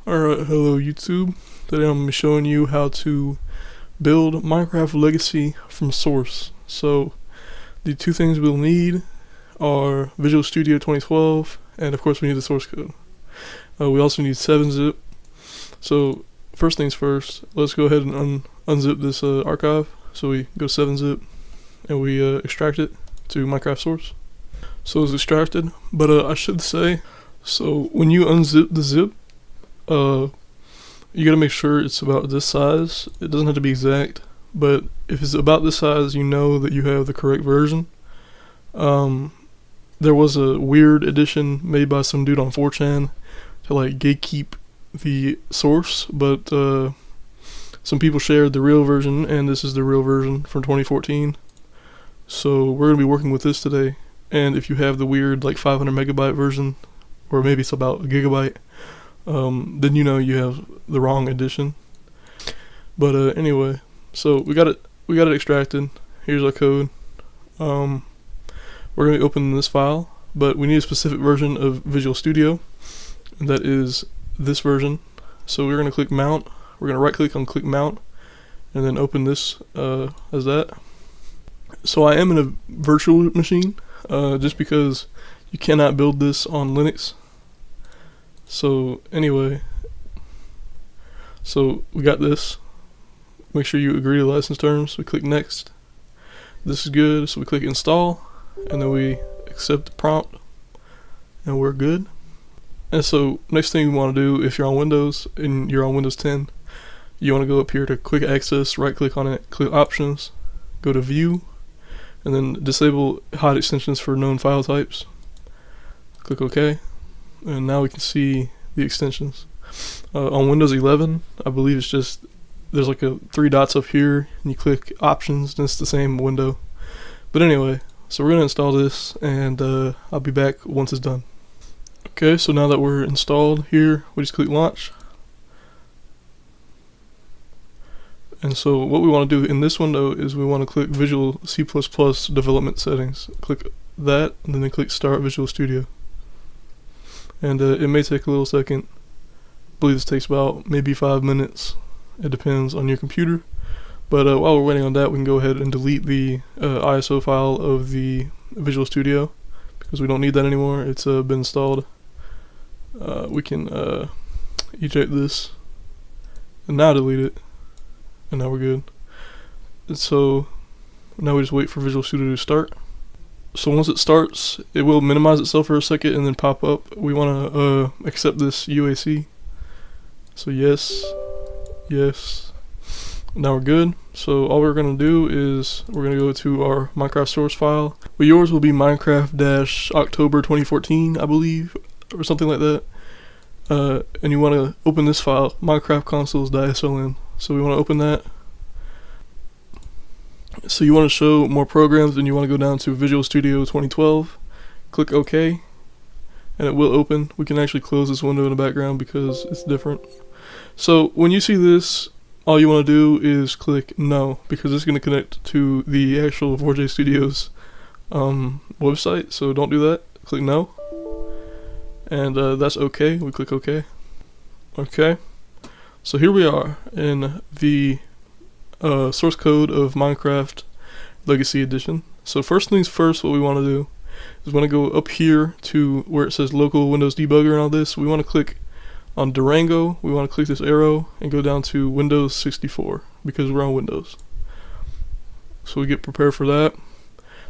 Alright, hello YouTube. Today I'm going to be showing you how to build Minecraft Legacy from source. So, the two things we'll need are Visual Studio 2012, and of course we need the source code. We also need 7-zip. So, first things first, let's go ahead and unzip this archive. So we go 7-zip, and we extract it to Minecraft source. So it's extracted, but I should say, so when you unzip the zip, you gotta make sure it's about this size. It doesn't have to be exact, but if it's about this size, you know that you have the correct version. There was a weird edition made by some dude on 4chan to like gatekeep the source, but some people shared the real version, and this is the real version from 2014. So we're gonna be working with this today. And if you have the weird like 500 megabyte version, or maybe it's about a gigabyte, then you know you have the wrong edition. But anyway, so we got it extracted. Here's our code. We're gonna open this file, but we need a specific version of Visual Studio, and that is this version. So we're gonna click Mount. We're gonna right click on Click Mount, and then open this as that. So I am in a virtual machine, just because you cannot build this on Linux. So anyway, so we got this. Make sure you agree to license terms. We click next. This is good, so we click install, and then we accept the prompt, and we're good. And so next thing you want to do, if you're on Windows and you're on Windows 10, you want to go up here to quick access, right click on it, click options, go to view, and then disable hide extensions for known file types. Click OK. And now we can see the extensions. On Windows 11, I believe it's just, there's like three dots up here, and you click options, and it's the same window. But anyway, so we're going to install this, and I'll be back once it's done. Okay, so now that we're installed here, we just click launch. And so what we want to do in this window is we want to click Visual C++ development settings. Click that, and then click Start Visual Studio. And it may take a little second. I believe this takes about maybe 5 minutes. It depends on your computer. But while we're waiting on that, we can go ahead and delete the ISO file of the Visual Studio, because we don't need that anymore. It's been installed. We can eject this and now delete it, and now we're good. And so now we just wait for Visual Studio to start. So once it starts, it will minimize itself for a second and then pop up. We want to accept this UAC. So yes, yes. Now we're good. So all we're going to do is we're going to go to our Minecraft source file. Well, yours will be Minecraft-October 2014, I believe, or something like that. And you want to open this file, Minecraft consoles.sln. So we want to open that. So you want to show more programs, and you want to go down to Visual Studio 2012, click OK, and it will open. We can actually close this window in the background because it's different. So when you see this, all you want to do is click No, because it's going to connect to the actual 4J Studios website, so don't do that. Click No, and that's OK. We click OK. Okay, so here we are in the source code of Minecraft Legacy Edition. So first things first, what we want to do is we want to go up here to where it says local Windows debugger and all this. We want to click on Durango. We want to click this arrow and go down to Windows 64 because we're on Windows. So we get prepared for that.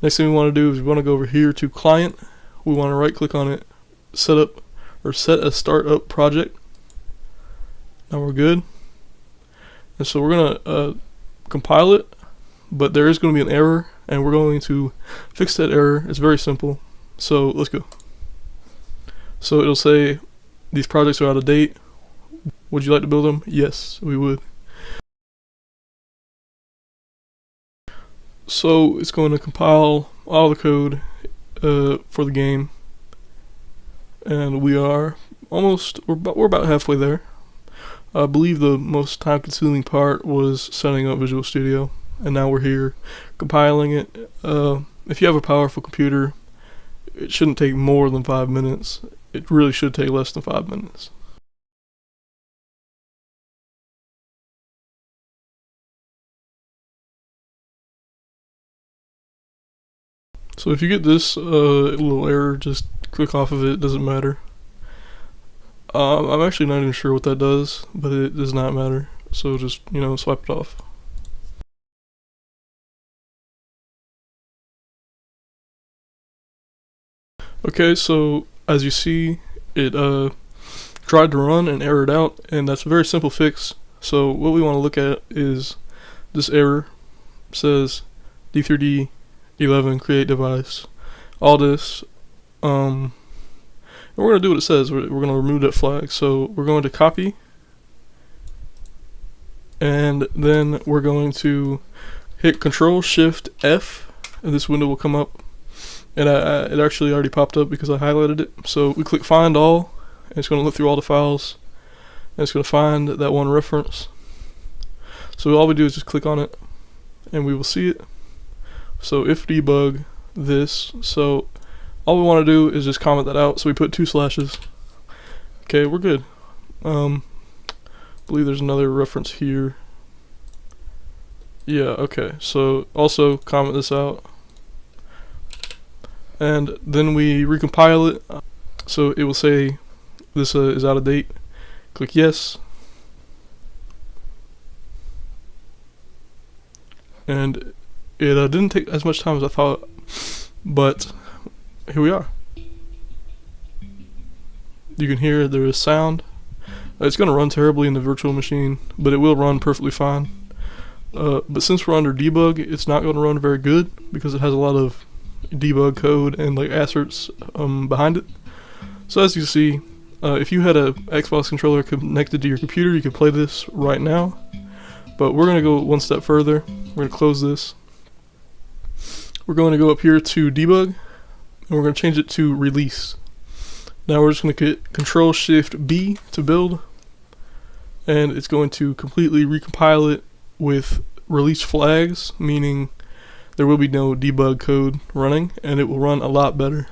Next thing we want to do is we want to go over here to client. We want to right click on it, set a startup project. Now we're good. And so we're gonna compile it, but there is going to be an error, and we're going to fix that error. It's very simple. So let's go. So it'll say these projects are out of date. Would you like to build them? Yes, we would. So it's going to compile all the code for the game, and we're about halfway there. I believe the most time-consuming part was setting up Visual Studio, and now we're here compiling it. If you have a powerful computer, it shouldn't take more than 5 minutes. It really should take less than 5 minutes. So if you get this little error, just click off of it, doesn't matter. I'm actually not even sure what that does, but it does not matter. So just, swipe it off. Okay, so as you see, it tried to run and errored out, and that's a very simple fix. So what we want to look at is this error. It says D3D11 create device. All this, and we're going to do what it says. We're going to remove that flag. So we're going to copy, and then we're going to hit Control-Shift-F, and this window will come up. And it actually already popped up because I highlighted it. So we click Find All, and it's going to look through all the files, and it's going to find that one reference. So all we do is just click on it, and we will see it. So if debug this, so all we want to do is just comment that out. So we put 2 slashes. Okay, we're good. Believe there's another reference here. Yeah, okay. So also comment this out. And then we recompile it, so it will say this is out of date. Click yes, and it didn't take as much time as I thought, but here we are. You can hear there is sound. It's going to run terribly in the virtual machine, but it will run perfectly fine. But since we're under debug, it's not going to run very good because it has a lot of debug code and like asserts behind it. So as you see, if you had a Xbox controller connected to your computer, you could play this right now. But we're going to go one step further. We're going to close this. We're going to go up here to debug, and we're going to change it to release. Now we're just going to hit Control-Shift-B to build, and it's going to completely recompile it with release flags, meaning there will be no debug code running, and it will run a lot better.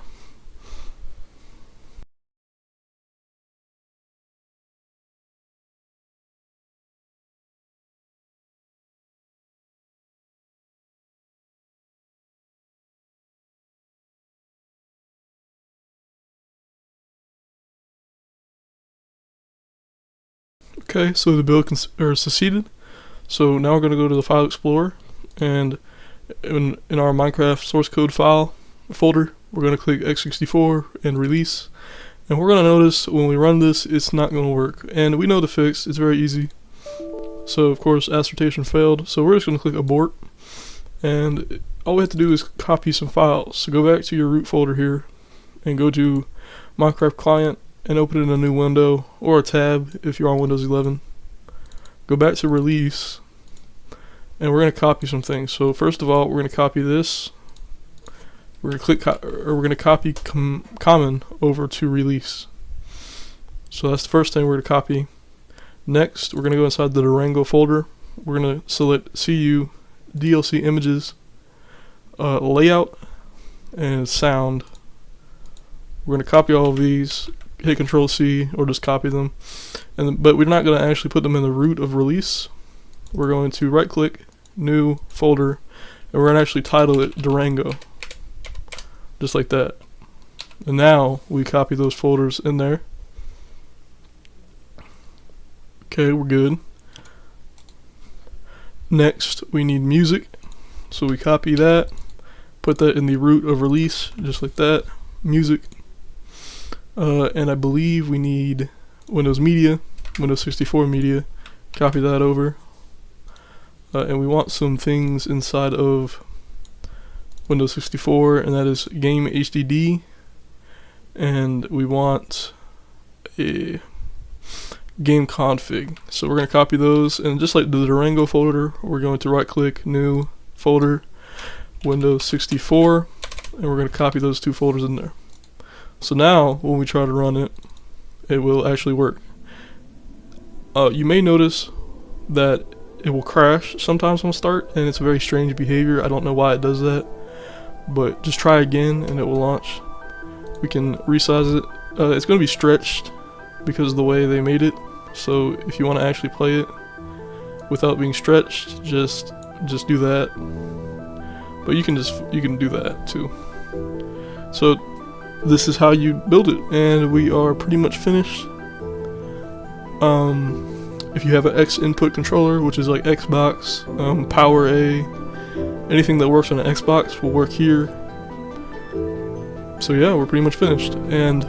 Okay, so the build succeeded. So now we're going to go to the File Explorer, and in our Minecraft source code file folder, we're going to click x64 and release. And we're going to notice when we run this, it's not going to work. And we know the fix, it's very easy. So of course, assertion failed. So we're just going to click abort. And all we have to do is copy some files. So go back to your root folder here, and go to Minecraft client, and open it in a new window, or a tab if you're on Windows 11. Go back to release, and we're going to copy some things. So first of all, we're going to copy this. We're going to click, we're going to copy common over to release. So that's the first thing we're going to copy. Next, we're going to go inside the Durango folder. We're going to select CU, DLC images, layout, and sound. We're going to copy all of these. Hit Control C or just copy them, but we're not going to actually put them in the root of release. We're going to right click, new folder, and we're going to actually title it Durango, just like that. And now we copy those folders in there. Okay, we're good. Next, we need music, so we copy that, put that in the root of release, just like that. Music. And I believe we need Windows Media, Windows 64 Media. Copy that over. And we want some things inside of Windows 64, and that is Game HDD. And we want a game config. So we're going to copy those, and just like the Durango folder, we're going to right click, new folder, Windows 64, and we're going to copy those 2 folders in there. So now, when we try to run it, it will actually work. You may notice that it will crash sometimes on start, and it's a very strange behavior. I don't know why it does that, but just try again and it will launch. We can resize it. It's going to be stretched because of the way they made it. So if you want to actually play it without being stretched, just do that. But you can do that too. So this is how you build it, and we are pretty much finished. If you have an X input controller, which is like Xbox, Power A, anything that works on an Xbox will work here. So yeah, we're pretty much finished, and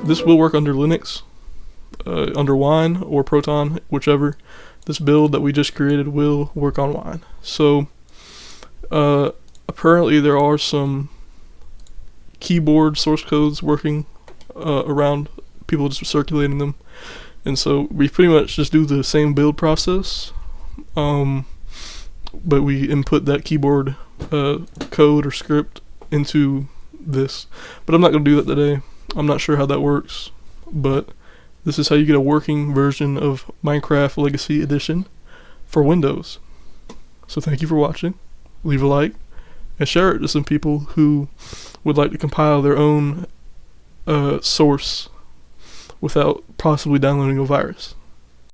this will work under Linux, under Wine or Proton, whichever. This build that we just created will work on Wine. So apparently there are some keyboard source codes working around, people just circulating them, and so we pretty much just do the same build process, but we input that keyboard code or script into this. But I'm not going to do that today. I'm not sure how that works, but this is how you get a working version of Minecraft Legacy Edition for Windows. So thank you for watching. Leave a like and share it to some people who would like to compile their own source without possibly downloading a virus.